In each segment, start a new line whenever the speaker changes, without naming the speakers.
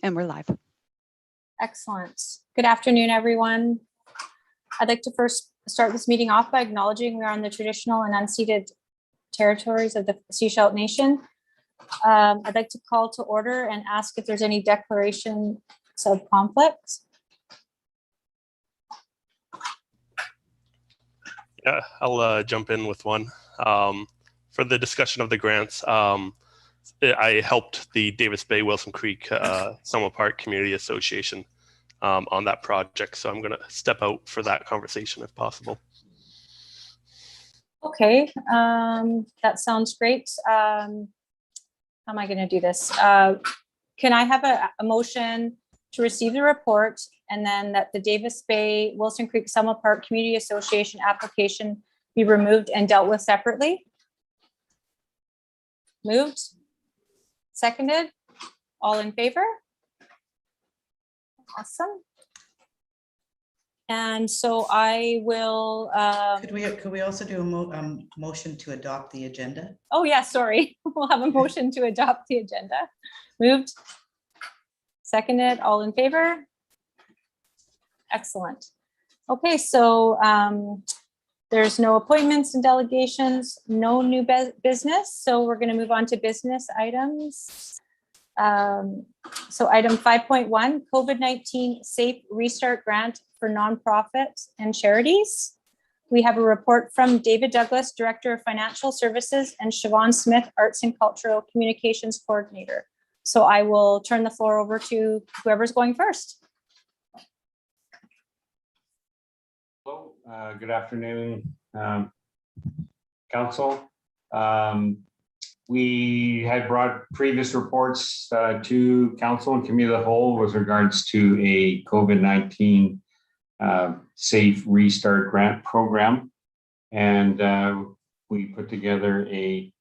And we're live.
Excellent. Good afternoon, everyone. I'd like to first start this meeting off by acknowledging we are on the traditional and unceded territories of the Seashell Nation. I'd like to call to order and ask if there's any declarations of conflict.
Yeah, I'll jump in with one. For the discussion of the grants, I helped the Davis Bay Wilson Creek Summer Park Community Association on that project, so I'm going to step out for that conversation if possible.
Okay, that sounds great. How am I going to do this? Can I have a motion to receive the report and then that the Davis Bay Wilson Creek Summer Park Community Association application be removed and dealt with separately? Moved? Seconded? All in favor? Awesome. And so I will.
Could we also do a motion to adopt the agenda?
Oh yeah, sorry. We'll have a motion to adopt the agenda. Moved. Seconded. All in favor? Excellent. Okay, so there's no appointments and delegations, no new business. So we're going to move on to business items. So item 5.1, COVID-19 Safe Restart Grant for Nonprofits and Charities. We have a report from David Douglas, Director of Financial Services, and Siobhan Smith, Arts and Cultural Communications Coordinator. So I will turn the floor over to whoever's going first.
Hello, good afternoon, Council. We had brought previous reports to Council and Committee of the Whole with regards to a COVID-19 Safe Restart Grant Program, and we put together a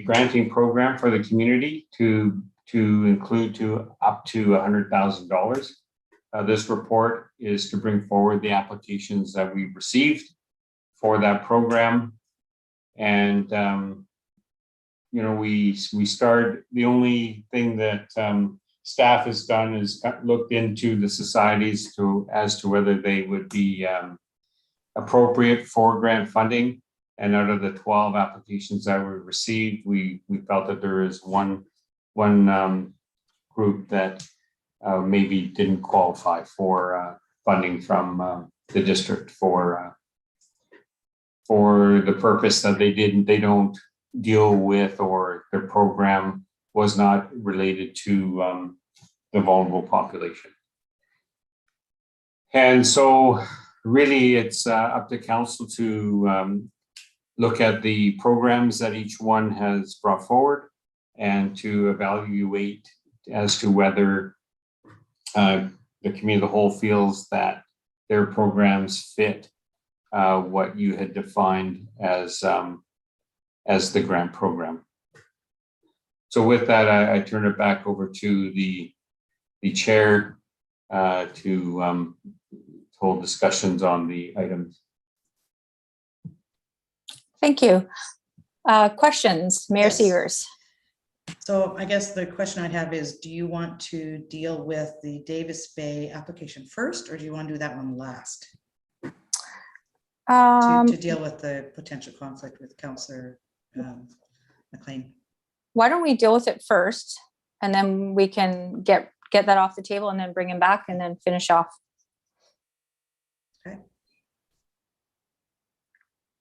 granting program for the community to include up to $100,000. This report is to bring forward the applications that we've received for that program. And, you know, we started, the only thing that staff has done is looked into the societies as to whether they would be appropriate for grant funding. And out of the 12 applications that we received, we felt that there is one group that maybe didn't qualify for funding from the district for the purpose that they don't deal with, or their program was not related to the vulnerable population. And so really it's up to Council to look at the programs that each one has brought forward and to evaluate as to whether the Committee of the Whole feels that their programs fit what you had defined as the grant program. So with that, I turn it back over to the chair to hold discussions on the items.
Thank you. Questions, Mayor
Yes.
Seegers.
So I guess the question I'd have is, do you want to deal with the Davis Bay application first, or do you want to do that one last? To deal with the potential conflict with Councillor McLean.
Why don't we deal with it first, and then we can get that off the table and then bring him back and then finish off.
Okay.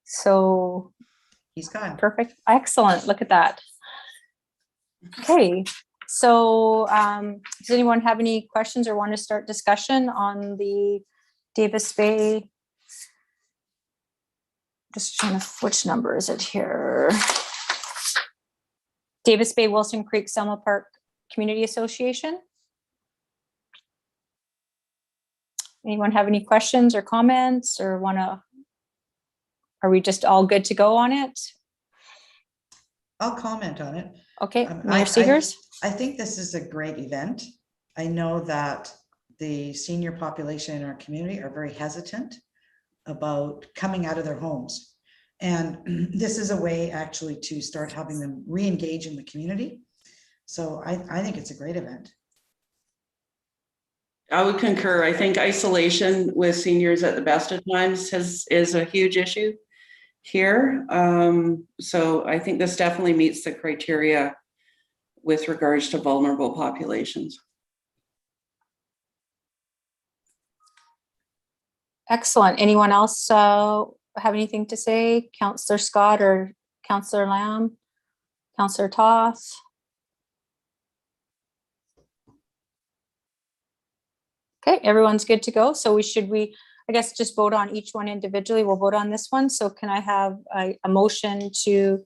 So
He's gone.
perfect. Excellent. Look at that. Okay. So does anyone have any questions or want to start discussion on the Davis Bay? Just trying to, which number is it here? Davis Bay Wilson Creek Selma Park Community Association. Anyone have any questions or comments, or are we just all good to go on it?
I'll comment on it.
Okay, Mayor Seegers.
I think this is a great event. I know that the senior population in our community are very hesitant about coming out of their homes. And this is a way actually to start having them re-engage in the community. So I think it's a great event.
I would concur. I think isolation with seniors at the best of times is a huge issue here. So I think this definitely meets the criteria with regards to vulnerable populations.
Excellent. Anyone else have anything to say? Councillor Scott or Councillor Lamb? Councillor Toth? Okay, everyone's good to go. So I guess, just vote on each one individually. We'll vote on this one. So can I have a motion to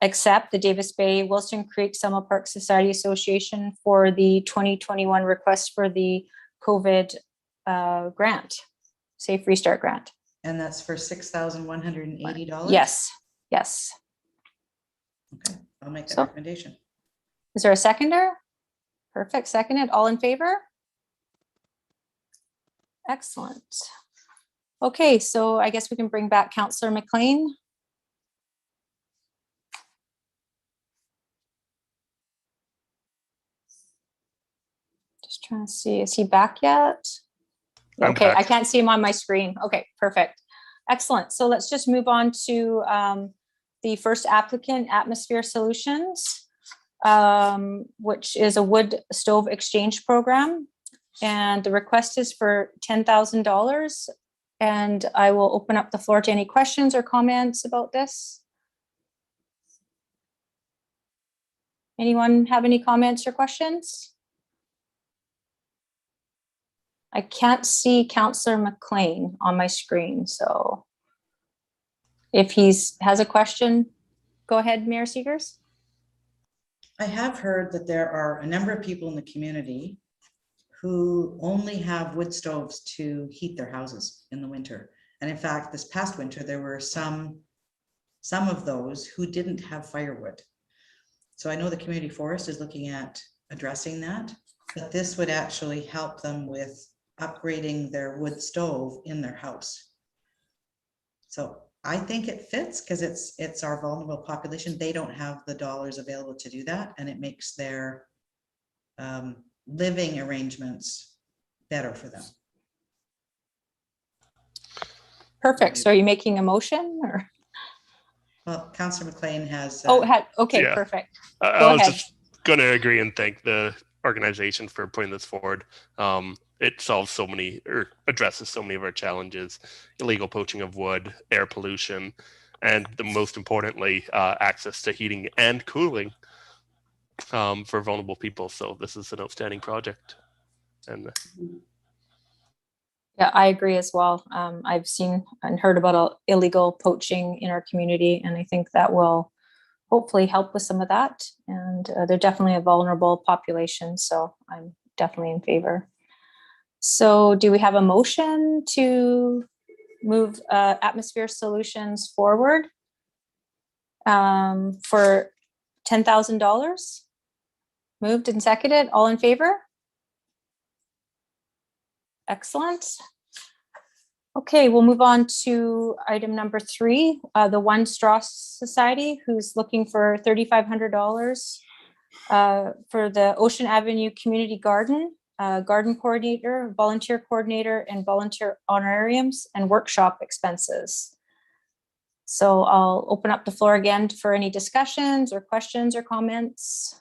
accept the Davis Bay Wilson Creek Summer Park Society Association for the 2021 request for the COVID grant, Safe Restart Grant?
And that's for $6,180?
Yes, yes.
Okay, I'll make that
So-
recommendation.
Is there a seconder? Perfect, seconded. All in favor? Excellent. Okay, so I guess we can bring back Councillor McLean. Just trying to see, is he back yet?
I'm
Okay, I
back.
can't see him on my screen. Okay, perfect. Excellent. So let's just move on to the first applicant, Atmosphere Solutions, which is a wood stove exchange program. And the request is for $10,000. And I will open up the floor to any questions or comments about this. Anyone have any comments or questions? I can't see Councillor McLean on my screen, so if has a question, go ahead, Mayor Seegers.
I have heard that there are a number of people in the community who only have wood stoves to heat their houses in the winter. And in fact, this past winter, there were some of those who didn't have firewood. So I know the community forest is looking at addressing that, but this would actually help them with upgrading their wood stove in their house. So I think it fits because it's our vulnerable population. They don't have the dollars available to do that, and it makes their living arrangements better for them.
Perfect. So are you making a motion or?
Well, Councillor McLean has.
Okay,
Yeah.
perfect.
I
Go
was
ahead.
just going to agree and thank the organization for putting this forward. It solves so many, or addresses so many of our challenges: illegal poaching of wood, air pollution, and most importantly, access to heating and cooling for vulnerable people. So this is an outstanding project. And
Yeah, I agree as well. I've seen and heard about illegal poaching in our community, and I think that will hopefully help with some of that. And they're definitely a vulnerable population, so I'm definitely in favor. So do we have a motion to move Atmosphere Solutions forward for $10,000? Moved and seconded. All in favor? Excellent. Okay, we'll move on to item number 3, the One Straw Society, who's looking for $3,500 for the Ocean Avenue Community Garden, garden coordinator, volunteer coordinator, and volunteer honorariums and workshop expenses. So I'll open up the floor again for any discussions or questions or comments.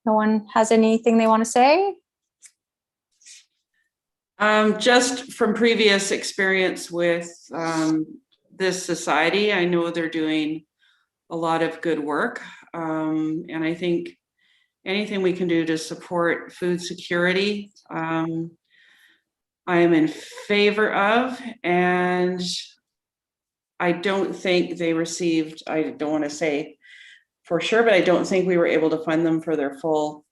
No one has anything they want to say?
Just from previous experience with this society, I know they're doing a lot of good work. And I think anything we can do to support food security, I am in favor of. And I don't think they received, I don't want to say for sure, but I don't think we were able to fund them for their full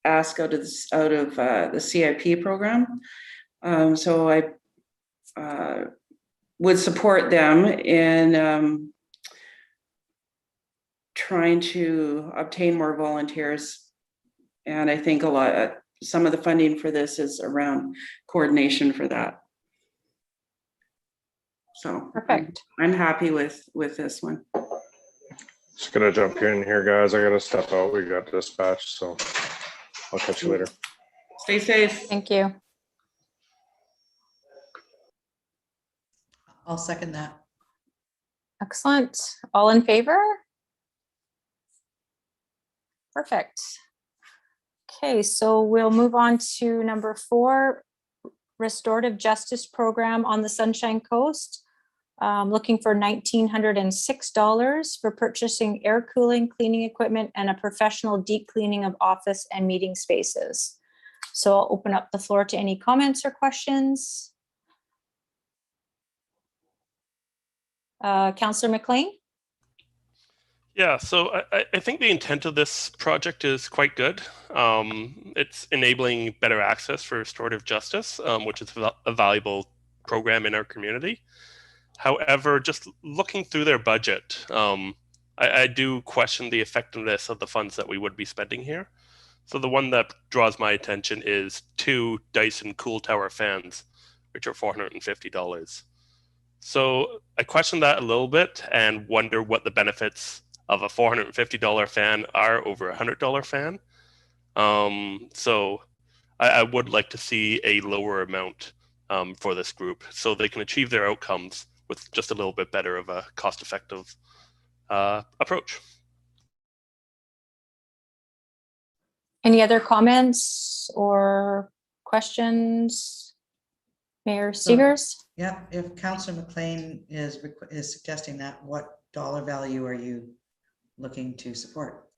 ask out of the CIP program. So I would support them in trying to obtain more volunteers. And I think some of the funding for this is around coordination for that. So
Perfect.
I'm happy with this one.
Just gonna jump in here, guys. I gotta step out. We got dispatched, so I'll catch you later.
Stay safe.
Thank you.
I'll second that.
Excellent. All in favor? Perfect. Okay, so we'll move on to number 4, restorative justice program on the Sunshine Coast. Looking for $1,906 for purchasing air cooling, cleaning equipment, and a professional deep cleaning of office and meeting spaces. So I'll open up the floor to any comments or questions. Councillor McLean?
Yeah, so I think the intent of this project is quite good. It's enabling better access for restorative justice, which is a valuable program in our community. However, just looking through their budget, I do question the effectiveness of the funds that we would be spending here. So the one that draws my attention is 2 Dyson Cool Tower fans, which are $450. So I question that a little bit and wonder what the benefits of a $450 fan are over a $100 fan. So I would like to see a lower amount for this group so they can achieve their outcomes with just a little bit better of a cost-effective approach.
Any other comments or questions? Mayor Seegers?
Yeah, if Councillor McLean is suggesting that, what dollar value are you looking to support?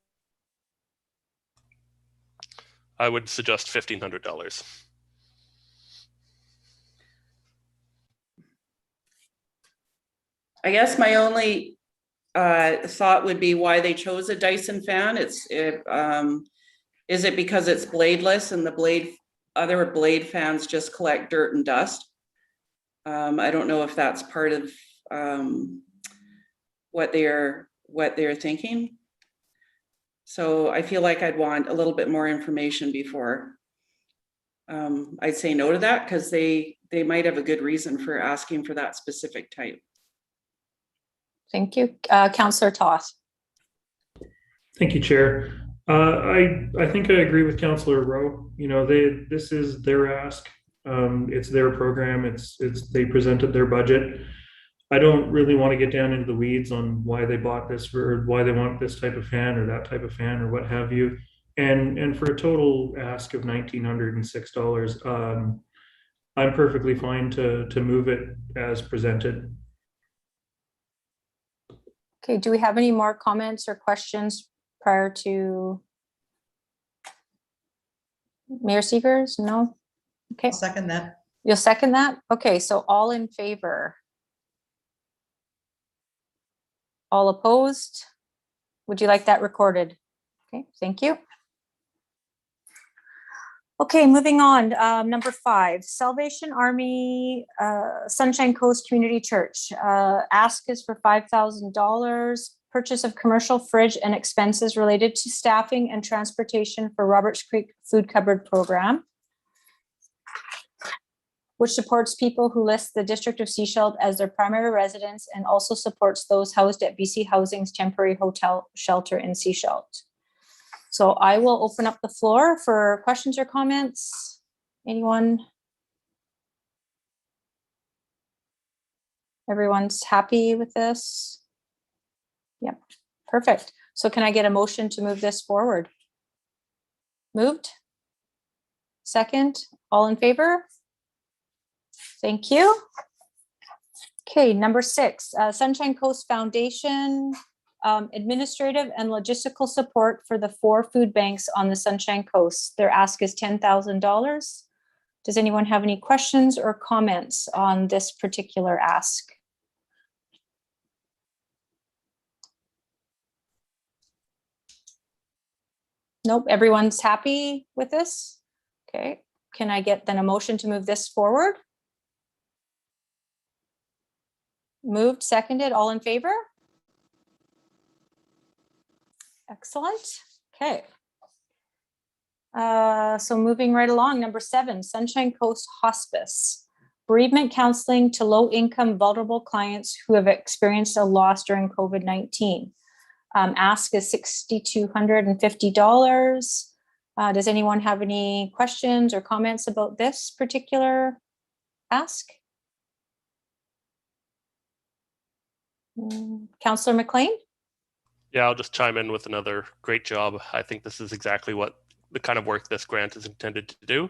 I would suggest $1,500.
I guess my only thought would be why they chose a Dyson fan. Is it because it's bladeless and the other blade fans just collect dirt and dust? I don't know if that's part of what they're thinking. So I feel like I'd want a little bit more information before I'd say no to that, because they might have a good reason for asking for that specific type.
Thank you. Councillor Toth.
Thank you, Chair. I think I agree with Councillor Rowe. You know, this is their ask. It's their program. They presented their budget. I don't really want to get down into the weeds on why they bought this or why they want this type of fan or that type of fan or what have you. And for a total ask of $1,906, I'm perfectly fine to move it as presented.
Okay, do we have any more comments or questions prior to Mayor Seegers? No? Okay,
I'll second that.
you'll second that? Okay, so all in favor? All opposed? Would you like that recorded? Okay, thank you. Okay, moving on. Number 5, Salvation Army Sunshine Coast Community Church. Ask is for $5,000. Purchase of commercial fridge and expenses related to staffing and transportation for Roberts Creek Food Cupboard Program, which supports people who list the District of Seashell as their primary residence and also supports those housed at BC Housing's temporary hotel shelter in Seashell. So I will open up the floor for questions or comments. Anyone? Everyone's happy with this? Yep, perfect. So can I get a motion to move this forward? Moved? Second, all in favor? Thank you. Okay, number 6, Sunshine Coast Foundation, administrative and logistical support for the 4 food banks on the Sunshine Coast. Their ask is $10,000. Does anyone have any questions or comments on this particular ask? Nope, everyone's happy with this? Okay, can I get then a motion to move this forward? Moved, seconded, all in favor? Excellent, okay. So moving right along, number 7, Sunshine Coast Hospice. bereavement counseling to low-income vulnerable clients who have experienced a loss during COVID-19. Ask is $6,250. Does anyone have any questions or comments about this particular ask? Councillor McLean?
Yeah, I'll just chime in with another great job. I think this is exactly what the kind of work this grant is intended to do.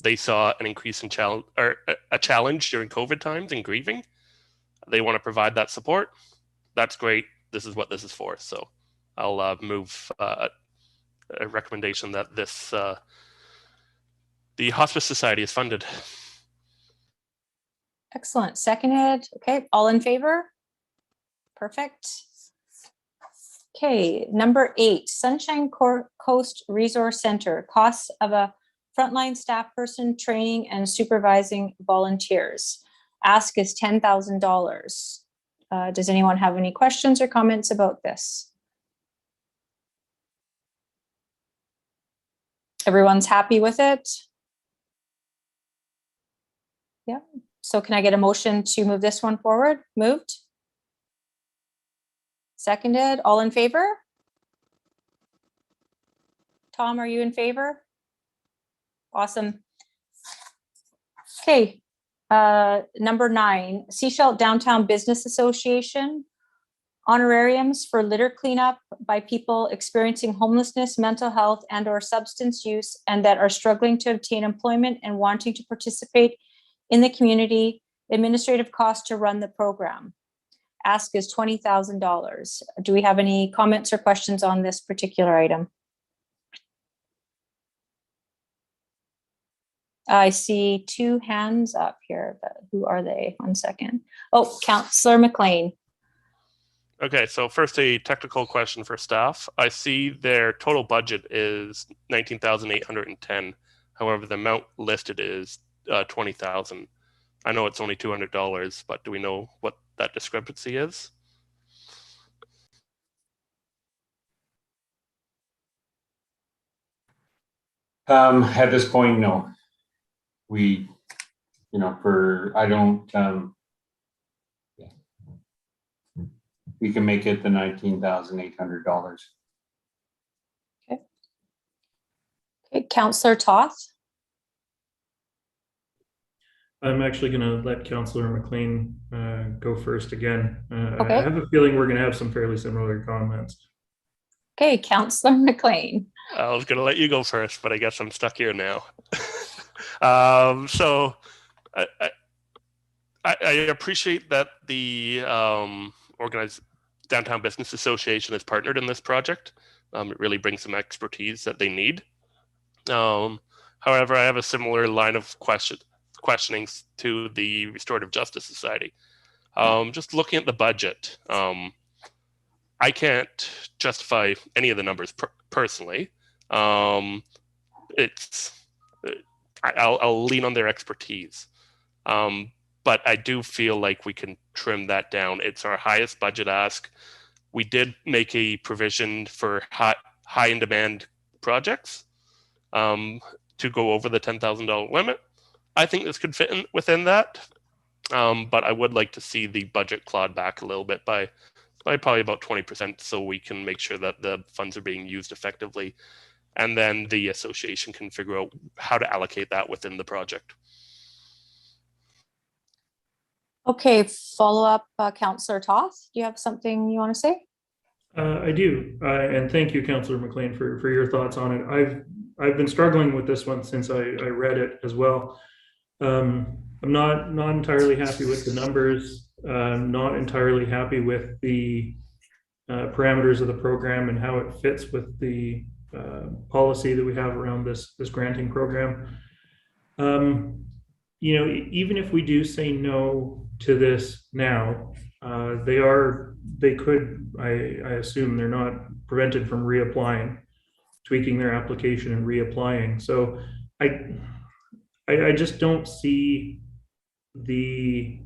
They saw an increase in challenge or a challenge during COVID times in grieving. They want to provide that support. That's great. This is what this is for. So I'll move a recommendation that this the Hospice Society is funded.
Excellent. Seconded. Okay. All in favor? Perfect. Okay. Number 8, Sunshine Coast Resource Center. Costs of a frontline staff person, training and supervising volunteers. Ask is $10,000. Does anyone have any questions or comments about this? Everyone's happy with it? Yeah. So can I get a motion to move this one forward? Moved? Seconded? All in favor? Tom, are you in favor? Awesome. Okay. Number 9, Seashell Downtown Business Association. Honorariums for litter cleanup by people experiencing homelessness, mental health, and/or substance use, and that are struggling to obtain employment and wanting to participate in the community. Administrative cost to run the program. Ask is $20,000. Do we have any comments or questions on this particular item? I see 2 hands up here, but who are they? 1 second. Oh, Councillor McLean.
Okay, so first a technical question for staff. I see their total budget is $19,810. However, the amount listed is $20,000. I know it's only $200, but do we know what that discrepancy is?
At this point, no. We, I don't, we can make it the $19,800.
Okay, Councillor Toth.
I'm actually going to let Councillor McLean go first again.
Okay.
I have a feeling we're going to have some fairly similar comments.
Okay, Councillor McLean.
I was going to let you go first, but I guess I'm stuck here now. So I appreciate that the organized Downtown Business Association is partnered in this project. It really brings some expertise that they need. However, I have a similar line of questionings to the Restorative Justice Society. Just looking at the budget, I can't justify any of the numbers personally. I'll lean on their expertise. But I do feel like we can trim that down. It's our highest budget ask. We did make a provision for high in demand projects to go over the $10,000 limit. I think this could fit within that. But I would like to see the budget clawed back a little bit by probably about 20%, so we can make sure that the funds are being used effectively. And then the association can figure out how to allocate that within the project.
Okay, follow up, Councillor Toth. Do you have something you want to say?
I do, and thank you, Councillor McLean, for your thoughts on it. I've been struggling with this one since I read it as well. I'm not entirely happy with the numbers. Not entirely happy with the parameters of the program and how it fits with the policy that we have around this granting program. Even if we do say no to this now, they could, I assume they're not prevented from reapplying, tweaking their application and reapplying. So I just don't see the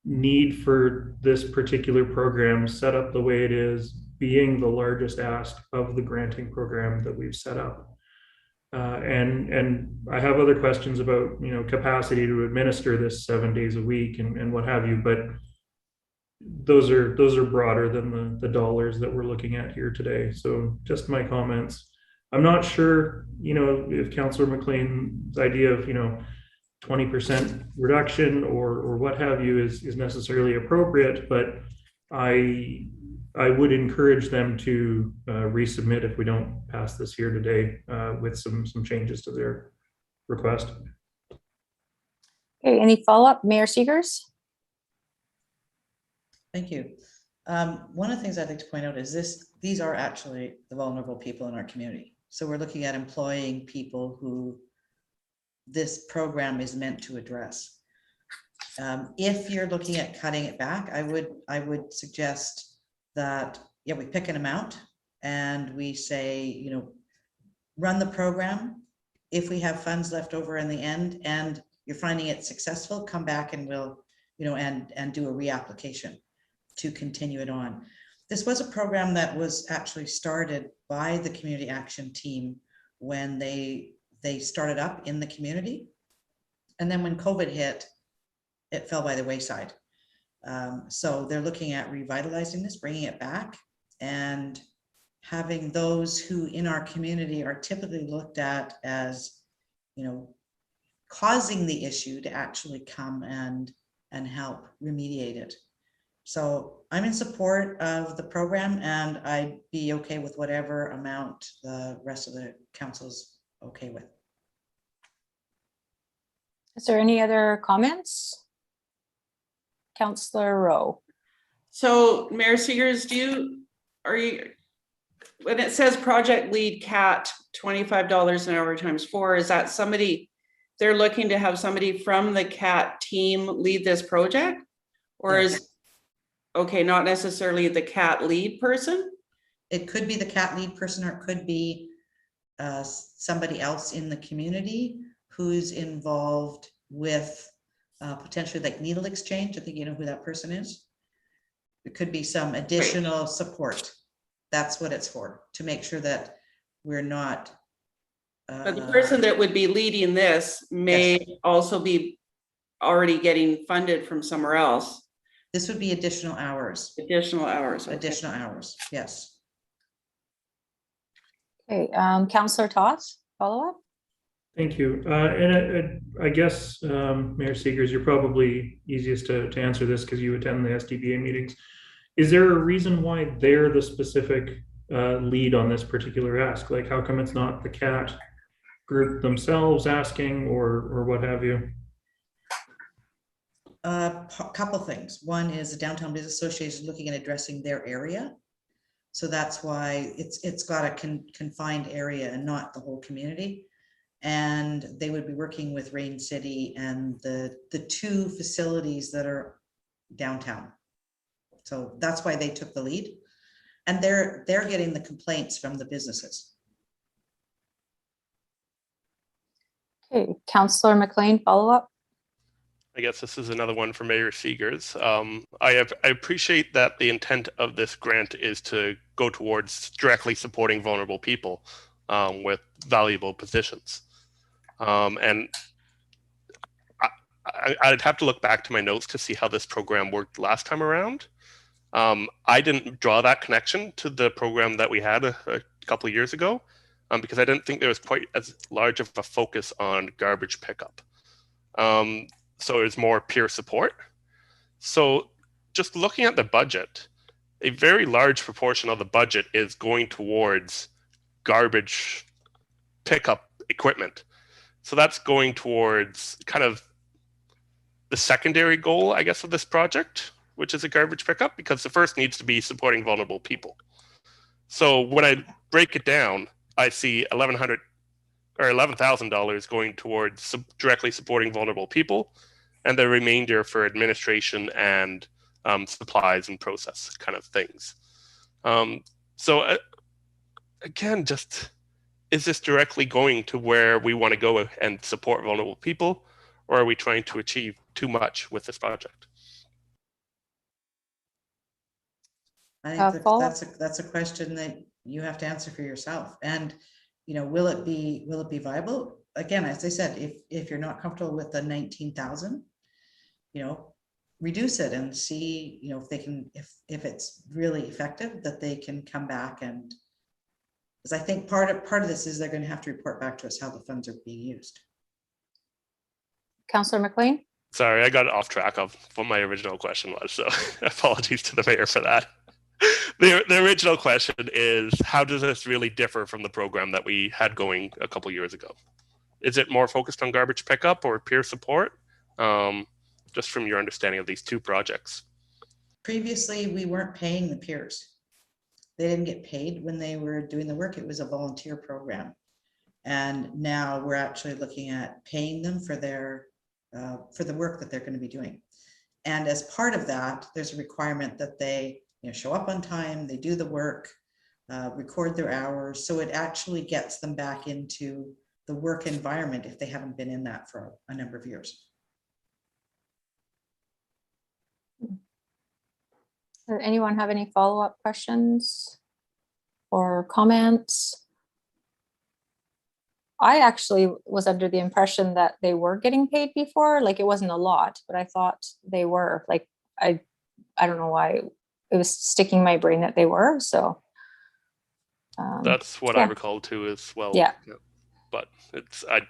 need for this particular program set up the way it is, being the largest ask of the granting program that we've set up. And I have other questions about, capacity to administer this 7 days a week and what have you, but those are broader than the dollars that we're looking at here today. So just my comments. I'm not sure, if Councillor McLean's idea of, 20% reduction or what have you is necessarily appropriate, but I would encourage them to resubmit if we don't pass this here today with some changes to their request.
Okay, any follow-up, Mayor Seegers?
Thank you. One of the things I'd like to point out is these are actually the vulnerable people in our community. So we're looking at employing people who this program is meant to address. If you're looking at cutting it back, I would suggest that, yeah, we pick an amount and we say, run the program. If we have funds left over in the end and you're finding it successful, come back and we'll, and do a reapplication to continue it on. This was a program that was actually started by the community action team when they started up in the community. And then when COVID hit, it fell by the wayside. So they're looking at revitalizing this, bringing it back, and having those who in our community are typically looked at as, causing the issue to actually come and help remediate it. So I'm in support of the program, and I'd be okay with whatever amount the rest of the council's okay with.
Is there any other comments? Councillor Rowe.
So Mayor Seegers, when it says project lead CAT, $25 an hour times 4, is that somebody, they're looking to have somebody from the CAT team lead this project? Or
Yes.
is, okay, not necessarily the CAT lead person?
It could be the CAT lead person, or it could be somebody else in the community who's involved with potentially like needle exchange. I think you know who that person is. It could be some additional support. That's what it's for, to make sure that we're not.
But the person that would be leading this may also be already getting funded from somewhere else.
This would be additional hours.
Additional hours. Okay.
Additional hours, yes.
Okay, Councillor Toss, follow up?
Thank you. And I guess, Mayor Seegers, you're probably easiest to answer this because you attend the SDBA meetings. Is there a reason why they're the specific lead on this particular ask? Like, how come it's not the CAT group themselves asking or what have you?
A couple things. One is the Downtown Business Association looking at addressing their area. So that's why it's got a confined area and not the whole community. And they would be working with Rain City and the two facilities that are downtown. So that's why they took the lead. And they're getting the complaints from the businesses.
Okay, Councillor McLean, follow up?
I guess this is another one for Mayor Seegers. I appreciate that the intent of this grant is to go towards directly supporting vulnerable people with valuable positions. And I'd have to look back to my notes to see how this program worked last time around. I didn't draw that connection to the program that we had a couple of years ago because I didn't think there was quite as large of a focus on garbage pickup. So it was more peer support. So just looking at the budget, a very large proportion of the budget is going towards garbage pickup equipment. So that's going towards kind of the secondary goal, I guess, of this project, which is a garbage pickup, because the first needs to be supporting vulnerable people. So when I break it down, I see $11,000 going towards directly supporting vulnerable people, and the remainder for administration and supplies and process kind of things. So again, just is this directly going to where we want to go and support vulnerable people, or are we trying to achieve too much with this project?
I think that's a question that you have to answer for yourself. And will it be viable? Again, as I said, if you're not comfortable with the 19,000, reduce it and see, if they can, if it's really effective, that they can come back. And because I think part of this is they're going to have to report back to us how the funds are being used.
Councillor McLean?
Sorry, I got off track of what my original question was, so apologies to the mayor for that. The original question is, how does this really differ from the program that we had going a couple years ago? Is it more focused on garbage pickup or peer support? Just from your understanding of these two projects.
Previously, we weren't paying the peers. They didn't get paid when they were doing the work. It was a volunteer program. And now we're actually looking at paying them for for the work that they're going to be doing. And as part of that, there's a requirement that they show up on time, they do the work, record their hours. So it actually gets them back into the work environment if they haven't been in that for a number of years.
Does anyone have any follow-up questions or comments? I actually was under the impression that they were getting paid before, like it wasn't a lot, but I thought they were. Like I don't know why it was sticking in my brain that they were. So
that's what I recall too as well.
Yeah.
But I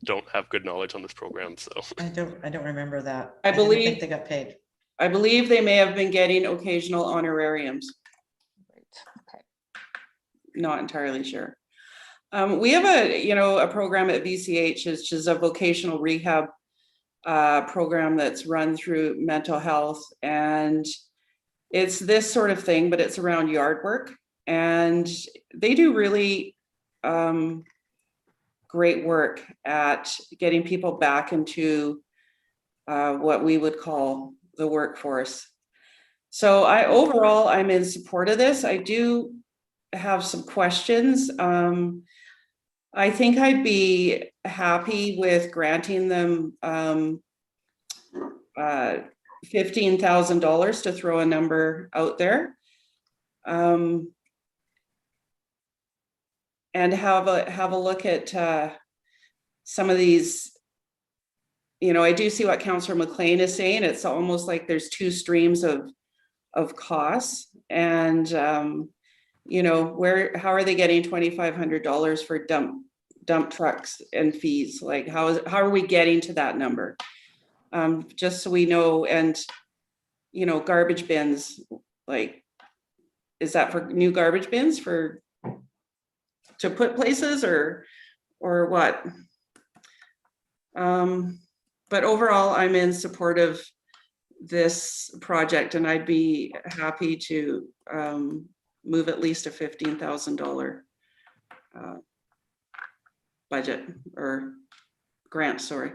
don't have good knowledge on this program, so
I don't remember that.
I
didn't
believe
think they got paid.
I believe they may have been getting occasional honorariums.
okay.
Not entirely sure. We have a program at VCH, which is a vocational rehab program that's run through mental health, and it's this sort of thing, but it's around yard work, and they do really great work at getting people back into what we would call the workforce. So overall, I'm in support of this. I do have some questions. I think I'd be happy with granting them $15,000 to throw a number out there. And have a look at some of these. I do see what Councillor McLean is saying. It's almost like there's two streams of costs, and how are they getting $2,500 for dump trucks and fees? Like how are we getting to that number? Just so we know. And garbage bins, like, is that for new garbage bins to put places or what? But overall, I'm in support of this project, and I'd be happy to move at least a $15,000 budget or grant, sorry.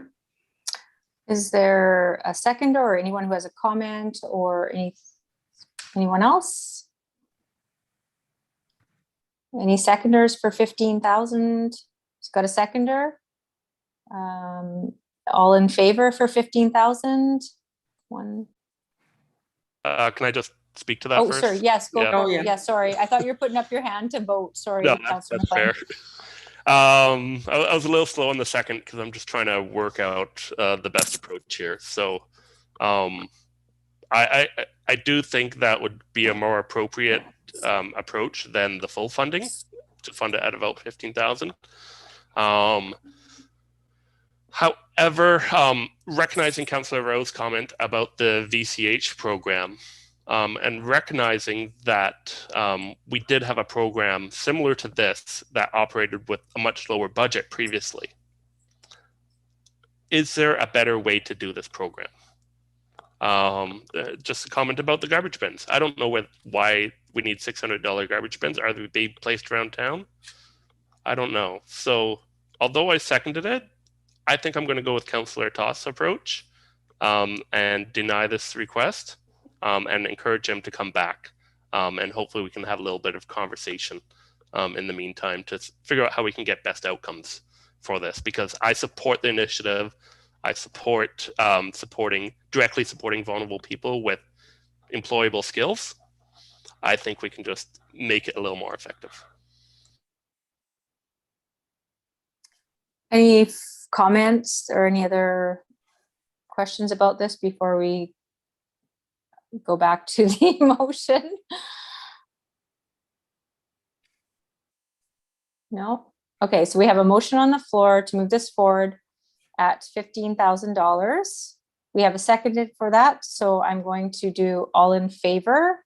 Is there a seconder or anyone who has a comment or anyone else? Any seconders for 15,000? It's got a seconder. All in favor for 15,000? One.
Can I just speak to that first?
Sorry. Yes, go.
Yeah.
Oh, yeah. Sorry, I thought you were putting up your hand to vote. Sorry,
No,
Councillor
that's
McLean.
fair. I was a little slow on the second because I'm just trying to work out the best approach here. So I do think that would be a more appropriate approach than the full funding, to fund it at about 15,000. However, recognizing Councillor Rowe's comment about the VCH program, and recognizing that we did have a program similar to this that operated with a much lower budget previously. Is there a better way to do this program? Just a comment about the garbage bins. I don't know why we need $600 garbage bins. Are they being placed around town? I don't know. So although I seconded it, I think I'm going to go with Councillor Toth's approach and deny this request and encourage him to come back. And hopefully we can have a little bit of conversation in the meantime to figure out how we can get best outcomes for this, because I support the initiative. I support directly supporting vulnerable people with employable skills. I think we can just make it a little more effective.
Any comments or any other questions about this before we go back to the motion? No? Okay, so we have a motion on the floor to move this forward at $15,000. We have a seconded for that, so I'm going to do all in favor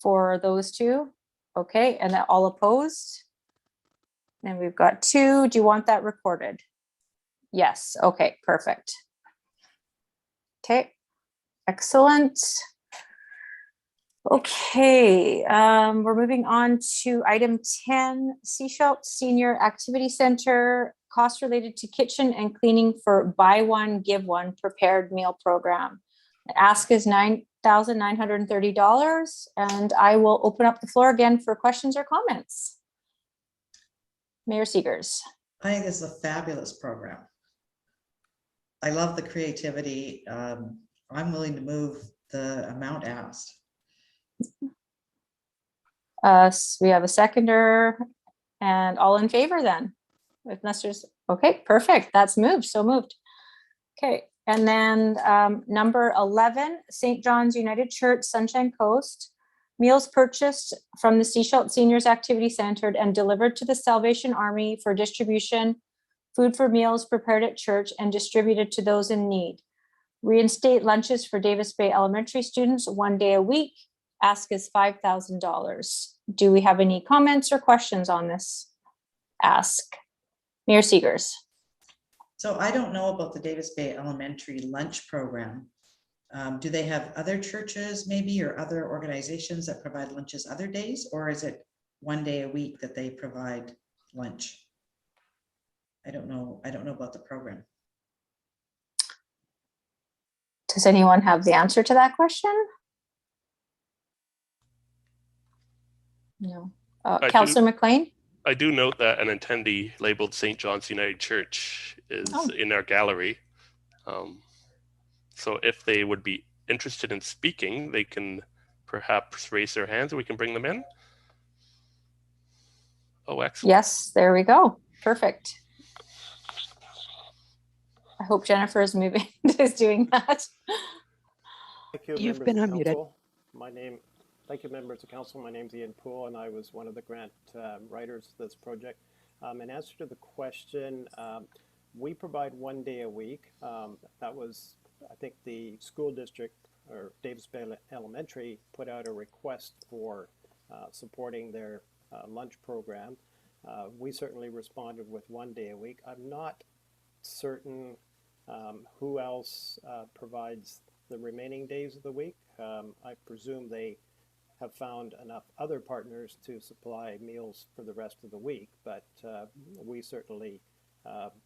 for those two. Okay, and then all opposed? And we've got 2. Do you want that recorded? Yes, okay, perfect. Okay, excellent. Okay, we're moving on to item 10, Seashell Senior Activity Center, costs related to kitchen and cleaning for buy one, give one prepared meal program. The ask is $9,930, and I will open up the floor again for questions or comments. Mayor Seegers.
I think it's a fabulous program. I love the creativity. I'm willing to move the amount asked.
We have a seconder, and all in favor then? Unless there's, okay, perfect. That's moved, so moved. Okay, and then number 11, St. John's United Church, Sunshine Coast. Meals purchased from the Seashell Seniors Activity Center and delivered to the Salvation Army for distribution. Food for meals prepared at church and distributed to those in need. Reinstate lunches for Davis Bay Elementary students 1 day a week. Ask is $5,000. Do we have any comments or questions on this ask? Mayor Seegers.
So I don't know about the Davis Bay Elementary lunch program. Do they have other churches maybe or other organizations that provide lunches other days, or is it 1 day a week that they provide lunch? I don't know. I don't know about the program.
Does anyone have the answer to that question? No. Councillor McLean?
I do note that an attendee labeled St. John's United Church is in our gallery. So if they would be interested in speaking, they can perhaps raise their hands and we can bring them in. Oh, excellent.
Yes, there we go. Perfect. I hope Jennifer is moving, is doing that.
Thank you,
You've
members
been
of
unmuted.
council. Thank you, members of council. My name's Ian Poole, and I was one of the grant writers of this project. In answer to the question, we provide 1 day a week. That was, I think, the school district or Davis Bay Elementary put out a request for supporting their lunch program. We certainly responded with 1 day a week. I'm not certain who else provides the remaining days of the week. I presume they have found enough other partners to supply meals for the rest of the week, but we certainly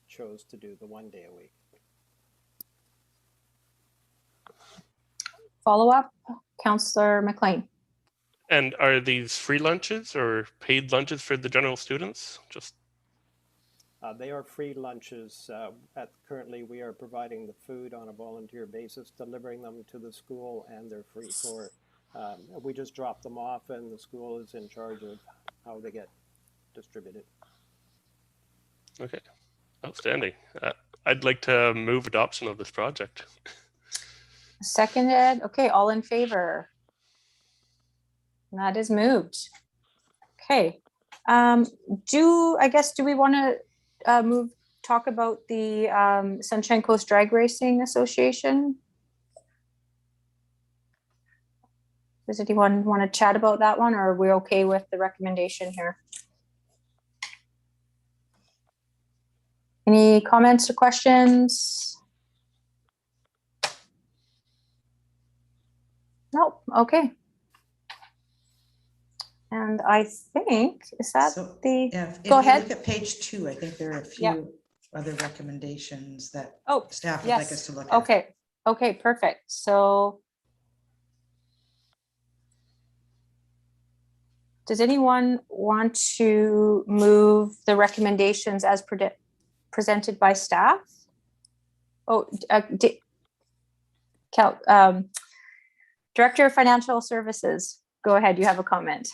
chose to do the 1 day a week.
Follow up, Councillor McLean.
And are these free lunches or paid lunches for the general students? Just
They are free lunches. Currently, we are providing the food on a volunteer basis, delivering them to the school, and they're free for. We just drop them off, and the school is in charge of how they get distributed.
okay, outstanding. I'd like to move adoption of this project.
Seconded. Okay, all in favor? That is moved. Okay. Do we want to talk about the Sunshine Coast Drag Racing Association? Does anyone want to chat about that one, or are we okay with the recommendation here? Any comments or questions? Nope. Okay. And I think, is that
So,
the,
Yeah, if
go
you
ahead.
look at page 2, I think there are a few other recommendations that
Oh,
staff would like
yes.
us to look at.
Okay. Okay, perfect. So does anyone want to move the recommendations as presented by staff? Oh, Director of Financial Services, go ahead. You have a comment.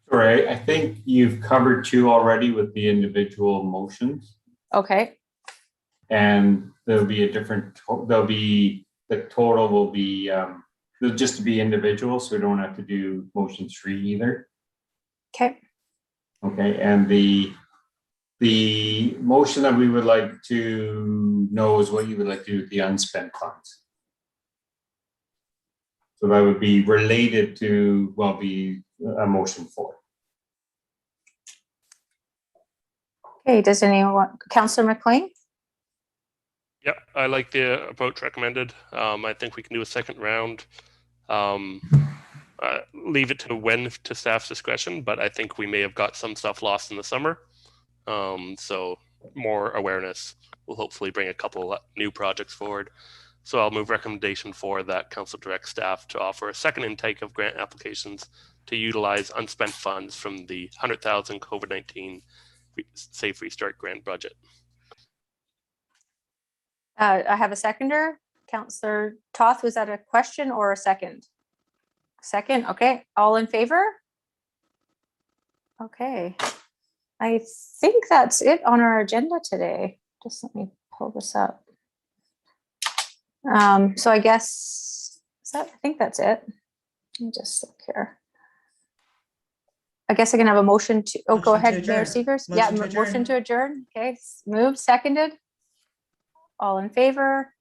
Right, I think you've covered 2 already with the individual motions.
Okay,
And there'll be a different, the total will be, it'll just be individual, so we don't have to do motion 3 either.
okay.
Okay, and the motion that we would like to know is what you would like to do with the unspent funds. So that would be related to, well, be a motion 4.
Okay, does anyone, Councillor McLean?
Yep, I like the approach recommended. I think we can do a second round. Leave it to staff's discretion, but I think we may have got some stuff lost in the summer. So more awareness will hopefully bring a couple new projects forward. So I'll move recommendation 4 that council direct staff to offer a second intake of grant applications to utilize unspent funds from the 100,000 COVID-19 Safe Restart grant budget.
I have a seconder. Councillor Toth, was that a question or a second? Second, okay. All in favor? Okay. I think that's it on our agenda today. Just let me pull this up. So I guess, I think that's it. Let me just look here. I guess I can have a motion to, oh, go
Motion to
ahead, Mayor
adjourn.
Seegers. Yeah,
Motion to
motion
adjourn.
to adjourn. Okay, moved, seconded. All in favor?